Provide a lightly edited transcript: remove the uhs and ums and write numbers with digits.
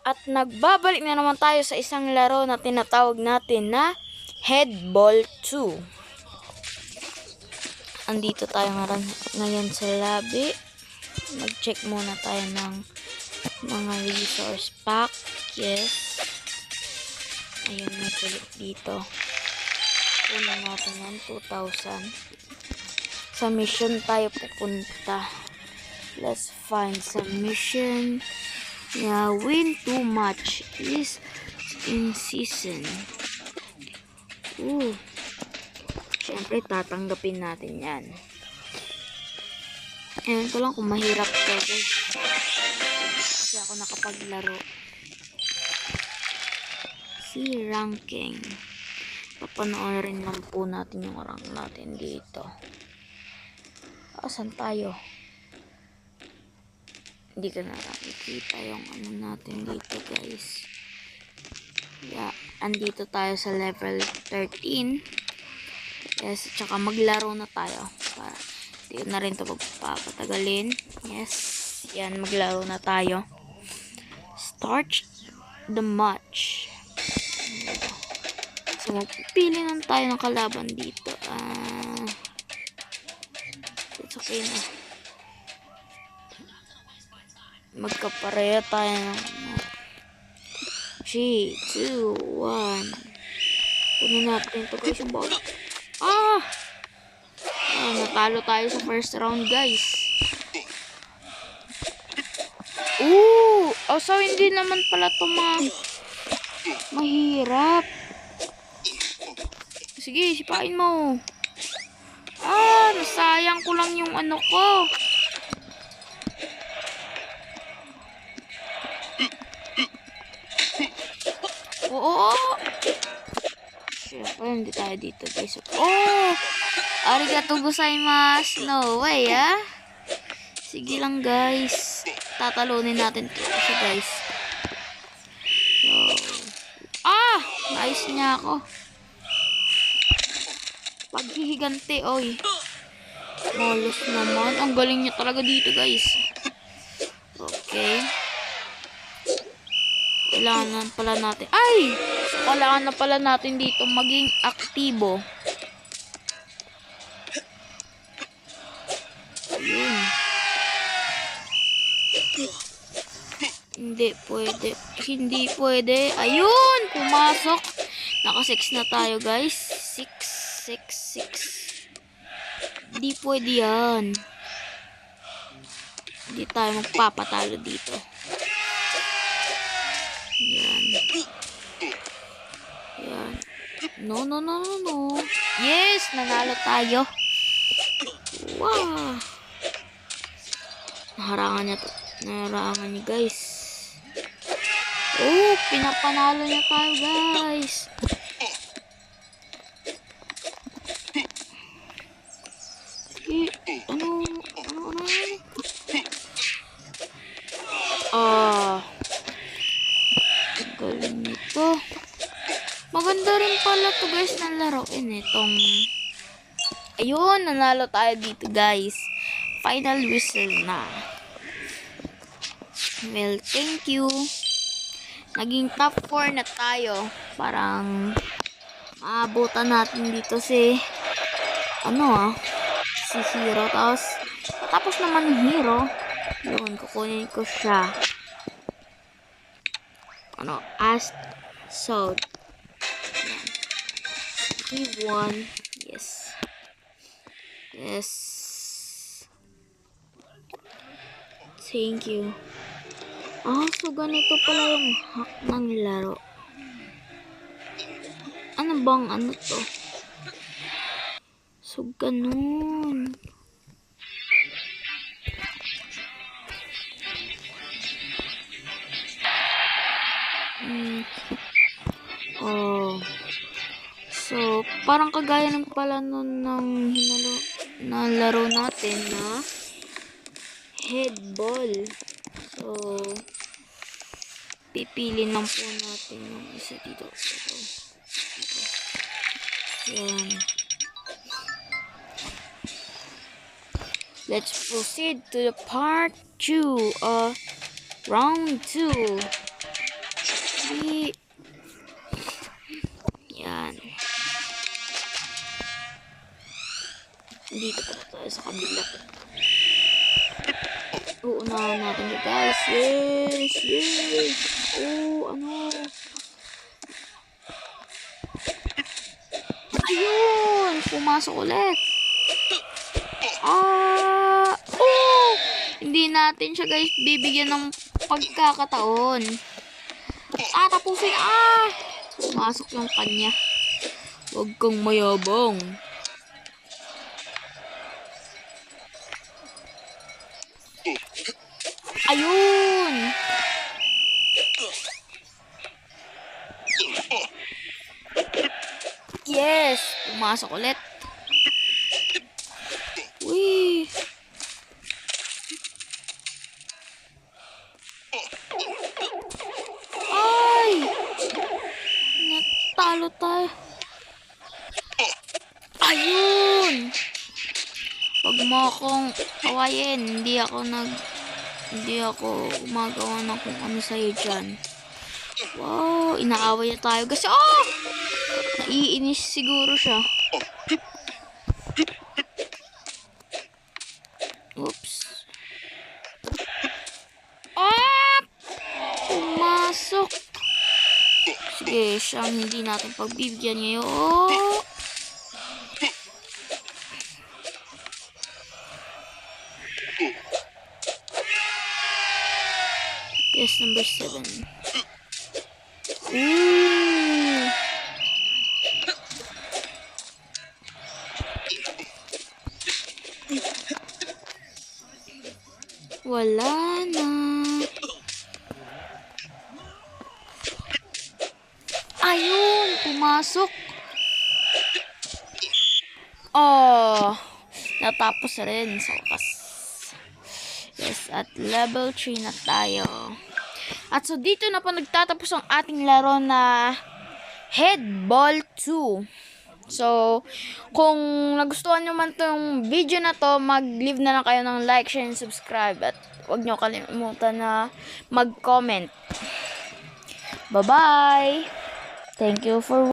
At nagbabalik na naman tayo sa isang laro na tinatawag natin na Headball 2. Andito tayo ngayon sa lobby. Mag-check muna tayo ng mga resource pack. Yes. Ayun, may kulit dito. Kunin natin yan, 2,000. Sa mission tayo pupunta. Let's find some mission. Yeah, win too much is in season. Siyempre, tatanggapin natin yan. Ewan ko lang kung mahirap to, guys. Kasi ako nakapaglaro. See ranking. Papanoorin lang po natin yung rank natin dito. Asan tayo? Hindi ka na nakikita yung ano natin dito, guys. Yeah, andito tayo sa level 13. Yes, tsaka maglaro na tayo. Para hindi na rin ito magpapatagalin. Yes, yan, maglaro na tayo. Start the match. So, magpipili lang tayo ng kalaban dito. It's okay na. Magkapareha tayo ng 3, 2, 1. Kunin natin ito, guys, yung ball. Natalo tayo sa first round, guys. So hindi naman pala ito mahirap. Sige, sipain mo. Nasayang ko lang yung ano ko. Oo. Siyempre, hindi tayo dito, guys. Arigato gozaimasu. No way, Sige lang, guys. Tatalunin natin to. Kasi, guys. Nice niya ako. Paghihigante, oy. Molos naman. Ang galing niya talaga dito, guys. Okay. Kailangan pala natin. Kailangan na pala natin dito maging aktibo. Ayun. Hindi pwede. Hindi pwede. Ayun! Pumasok. Naka-6 na tayo, guys. 6. Hindi pwede yan. Hindi tayo magpapatalo dito. Yan. No. Yes! Nanalo tayo. Wow! Naharangan niya, guys. Pinapanalo niya tayo, guys. Ano? Galing nito. Maganda rin pala to, guys, na laruin itong. Ayun, nanalo tayo dito, guys. Final whistle na. Well, thank you. Naging top 4 na tayo. Parang maabutan natin dito si Hero. Tapos naman yung Hero. Yun, kukunin ko siya. Ask so. Give 1. Yes. Thank you. So ganito pala yung hack ng laro. Ano bang to? So ganun. So parang kagaya ng pala nun ng laro natin na headball. So pipili lang po natin yung isa dito. Yan. Let's proceed to the part 2 round 2. Dali. Yan. Dito pa tayo sa kabila. Uunahan natin siya, guys. Yes! Yes! Oh, ano? Ayun! Pumasok ulit. Ah! Oh! Hindi natin siya, guys, bibigyan ng pagkakataon. Tapusin. Pumasok yung kanya. Huwag kang mayabang. Ayun! Yes! Pumasok ulit. Uy! Ay! Natalo tayo. Ayun! Huwag mo akong kawayin. Hindi ako gumagawa ng kung ano sa'yo dyan. Wow! Inaaway na tayo. Kasi, naiinis siguro siya. Oops. Pumasok. Sige, siyang hindi natin pagbibigyan ngayon. Yes, number 7. Ooh. Wala na. Ayun, pumasok. Natapos na rin sa wakas. Yes, at level 3 na tayo. At so, dito na po nagtatapos ang ating laro na Headball 2. So, kung nagustuhan nyo man tong video na to, mag-leave na lang kayo ng like, share, and subscribe. At huwag nyo kalimutan na mag-comment. Bye-bye! Thank you for watching.